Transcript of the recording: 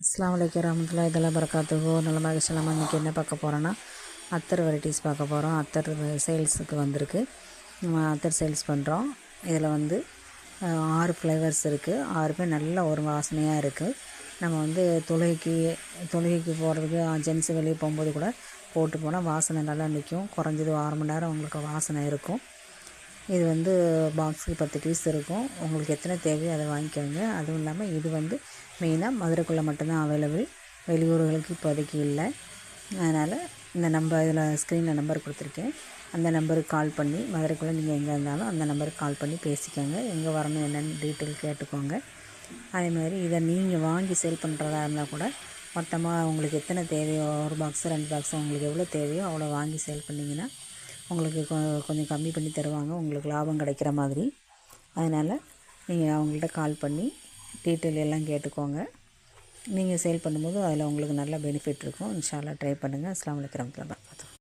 அஸ்ஸலாமு அலைக்கும் வரஹ்மத்துல்லாஹி தஆலா பரக்காத்துஹு. நலமாக சொல்லாமல் இன்றைக்கி என்ன பார்க்க போகிறோன்னா அத்தர் வெரைட்டிஸ் பார்க்க போகிறோம். அத்தர் சேல்ஸுக்கு வந்திருக்கு. அத்தர் சேல்ஸ் பண்ணுறோம். இதில் வந்து 6 ஃப்ளேவர்ஸ் இருக்குது. 6மே நல்ல ஒரு வாசனையாக இருக்குது. நம்ம வந்து தொழுகைக்கு போகிறதுக்கு ஜென்ஸு வெளியே போகும்போது கூட போட்டு போனால் வாசனை நல்லா நிற்கும். குறைஞ்சது 1/2 மணி நேரம் உங்களுக்கு வாசனை இருக்கும். இது வந்து பாக்ஸுக்கு 10 பீஸ் இருக்கும். உங்களுக்கு எத்தனை தேவையோ அதை வாங்கிக்கோங்க. அதுவும் இல்லாமல் இது வந்து மெயினாக மதுரைக்குள்ளே மட்டும்தான் அவைலபிள். வெளியூர்களுக்கு இப்போதைக்கு இல்லை. அதனால் இந்த இதில் ஸ்க்ரீனில் நம்பர் கொடுத்துருக்கேன். அந்த நம்பருக்கு கால் பண்ணி மதுரைக்குள்ளே நீங்கள் எங்கே இருந்தாலும் அந்த நம்பருக்கு கால் பண்ணி பேசிக்கோங்க. எங்கே வரணும் என்னென்னு டீட்டெயில் கேட்டுக்கோங்க. அதேமாதிரி இதை நீங்கள் வாங்கி சேல் பண்ணுறதா இருந்தால் கூட மொத்தமாக உங்களுக்கு எத்தனை தேவையோ 1 பாக்ஸு 2 பாக்ஸு உங்களுக்கு எவ்வளோ தேவையோ அவ்வளோ வாங்கி சேல் பண்ணிங்கன்னா உங்களுக்கு கொஞ்சம் கம்மி பண்ணி தருவாங்க. உங்களுக்கு லாபம் கிடைக்கிற மாதிரி. அதனால் நீங்கள் அவங்கள்ட்ட கால் பண்ணி டீட்டெயில் எல்லாம் கேட்டுக்கோங்க. நீங்கள் சேல் பண்ணும்போது அதில் உங்களுக்கு நல்ல பெனிஃபிட் இருக்கும். இன்ஷா அல்லாஹ் ட்ரை பண்ணுங்கள். அஸ்ஸலாமு அலைக்கும் வரஹ்மத்துல்லாஹி வபரகாத்துஹு.